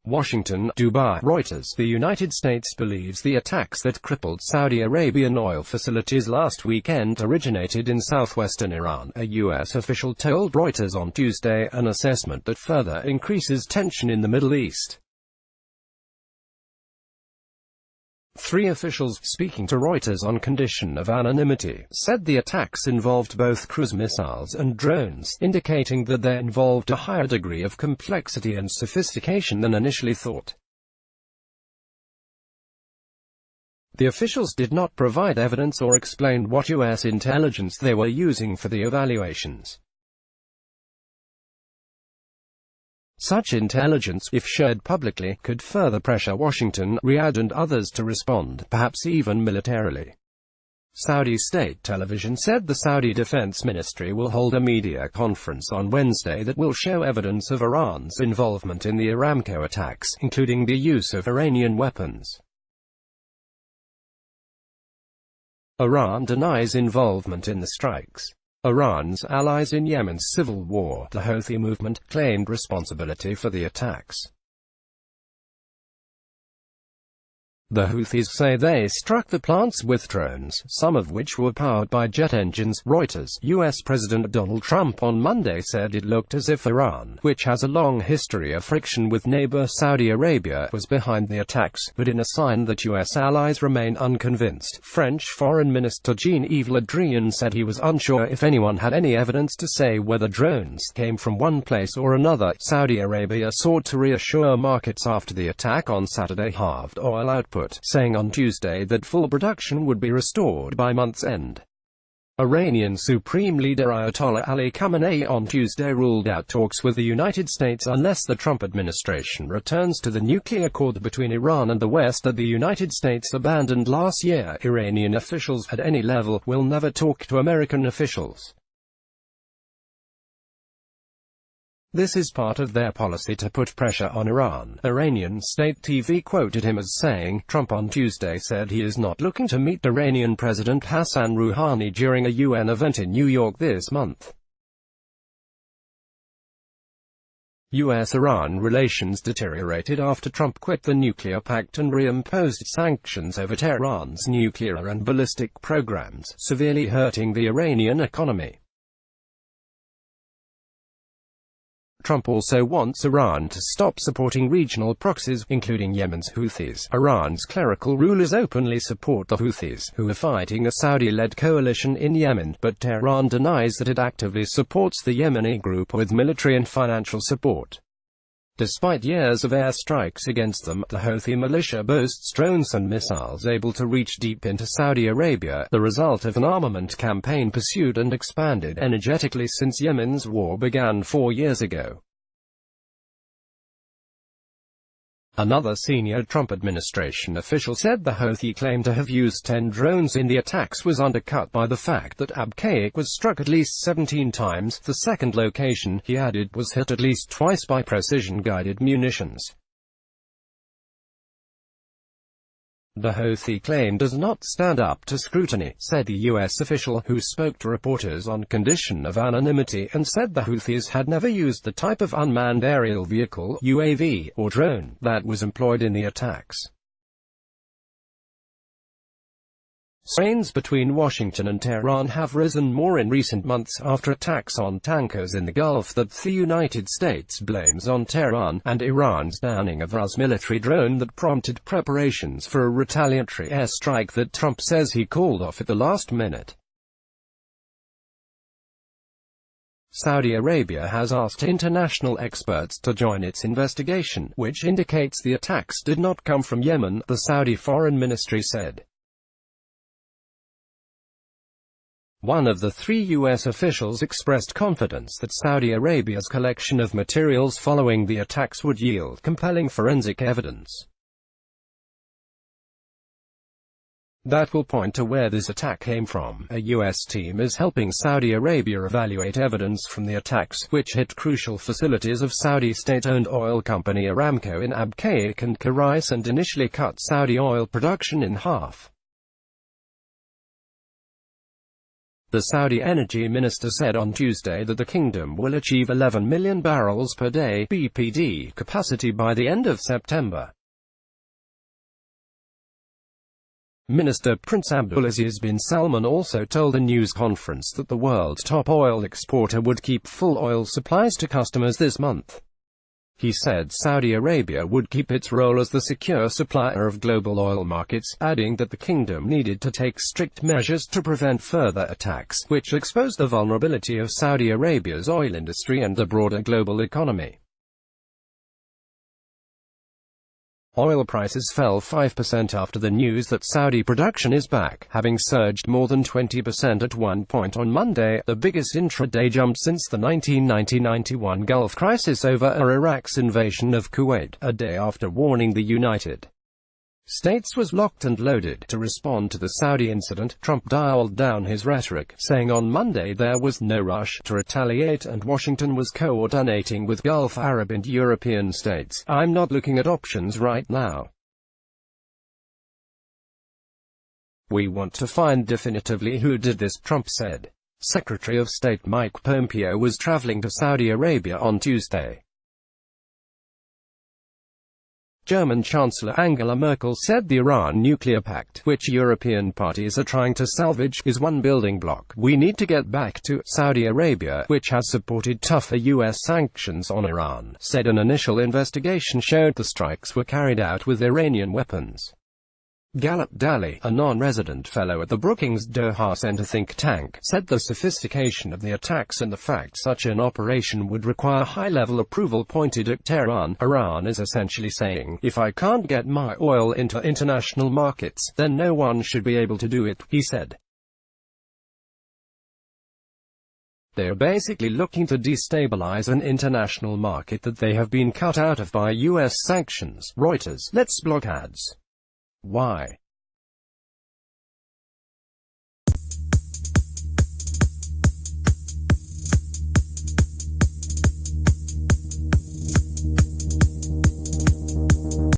Washington, Dubai, Reuters. The United States believes the attacks that crippled Saudi Arabian oil facilities last weekend originated in southwestern Iran, a U.S. official told Reuters on Tuesday, an assessment that further increases tension in the Middle East. Three officials, speaking to Reuters on condition of anonymity, said the attacks involved both cruise missiles and drones, indicating that they involved a higher degree of complexity and sophistication than initially thought. The officials did not provide evidence or explain what U.S. intelligence they were using for the evaluations. Such intelligence, if shared publicly, could further pressure Washington, Riyadh and others to respond, perhaps even militarily. Saudi state television said the Saudi Defense Ministry will hold a media conference on Wednesday that will show evidence of Iran's involvement in the Aramco attacks, including the use of Iranian weapons. Iran denies involvement in the strikes. Iran's allies in Yemen's civil war, the Houthi movement, claimed responsibility for the attacks. The Houthis say they struck the plants with drones, some of which were powered by jet engines. Reuters. U.S. President Donald Trump on Monday said it looked as if Iran, which has a long history of friction with neighbor Saudi Arabia, was behind the attacks, but in a sign that U.S. allies remain unconvinced. French Foreign Minister Jean-Yves Le Drian said he was unsure if anyone had any evidence to say whether drones came from one place or another. Saudi Arabia sought to reassure markets after the attack on Saturday halved oil output, saying on Tuesday that full production would be restored by month's end. Iranian Supreme Leader Ayatollah Ali Khamenei on Tuesday ruled out talks with the United States unless the Trump administration returns to the nuclear accord between Iran and the West that the United States abandoned last year. Iranian officials at any level will never talk to American officials. This is part of their policy to put pressure on Iran. Iranian state TV quoted him as saying, Trump on Tuesday said he is not looking to meet Iranian President Hassan Rouhani during a UN event in New York this month. U.S.-Iran relations deteriorated after Trump quit the nuclear pact and reimposed sanctions over Tehran's nuclear and ballistic programs, severely hurting the Iranian economy. Trump also wants Iran to stop supporting regional proxies, including Yemen's Houthis. Iran's clerical rulers openly support the Houthis, who are fighting a Saudi-led coalition in Yemen, but Tehran denies that it actively supports the Yemeni group with military and financial support. Despite years of airstrikes against them, the Houthi militia boasts drones and missiles able to reach deep into Saudi Arabia, the result of an armament campaign pursued and expanded energetically since Yemen's war began 4 years ago. Another senior Trump administration official said the Houthi claim to have used 10 drones in the attacks was undercut by the fact that Abqaiq was struck at least 17 times. The second location, he added, was hit at least twice by precision-guided munitions. The Houthi claim does not stand up to scrutiny, said the U.S. official, who spoke to reporters on condition of anonymity, and said the Houthis had never used the type of unmanned aerial vehicle (UAV) or drone that was employed in the attacks. Strains between Washington and Tehran have risen more in recent months after attacks on tankers in the Gulf that the United States blames on Tehran, and Iran's downing of Rus's military drone that prompted preparations for a retaliatory airstrike that Trump says he called off at the last minute. Saudi Arabia has asked international experts to join its investigation, which indicates the attacks did not come from Yemen, the Saudi Foreign Ministry said. One of the 3 U.S. officials expressed confidence that Saudi Arabia's collection of materials following the attacks would yield compelling forensic evidence that will point to where this attack came from. A U.S. team is helping Saudi Arabia evaluate evidence from the attacks, which hit crucial facilities of Saudi state-owned oil company Aramco in Abqaiq and Khurais and initially cut Saudi oil production in half. The Saudi energy minister said on Tuesday that the kingdom will achieve 11 million barrels per day (BPD) capacity by the end of September. Minister Prince Abdulaziz bin Salman also told a news conference that the world's top oil exporter would keep full oil supplies to customers this month. He said Saudi Arabia would keep its role as the secure supplier of global oil markets, adding that the kingdom needed to take strict measures to prevent further attacks, which exposed the vulnerability of Saudi Arabia's oil industry and the broader global economy. Oil prices fell 5% after the news that Saudi production is back, having surged more than 20% at one point on Monday, the biggest intraday jump since the 1990-91 Gulf crisis over Iraq's invasion of Kuwait, a day after warning the United States was locked and loaded. To respond to the Saudi incident, Trump dialed down his rhetoric, saying on Monday there was no rush to retaliate and Washington was coordinating with Gulf Arab and European states. "I'm not looking at options right now. We want to find definitively who did this," Trump said. Secretary of State Mike Pompeo was traveling to Saudi Arabia on Tuesday. German Chancellor Angela Merkel said the Iran nuclear pact, which European parties are trying to salvage, is one building block. "We need to get back to Saudi Arabia, which has supported tougher U.S. sanctions on Iran," said an initial investigation showed the strikes were carried out with Iranian weapons. Gallup Daly, a non-resident fellow at the Brookings Doha Center think tank, said the sophistication of the attacks and the fact such an operation would require high-level approval pointed at Tehran. Iran is essentially saying, "If I can't get my oil into international markets, then no one should be able to do it," he said. They are basically looking to destabilize an international market that they have been cut out of by U.S. sanctions. Reuters. Let's block ads. Why?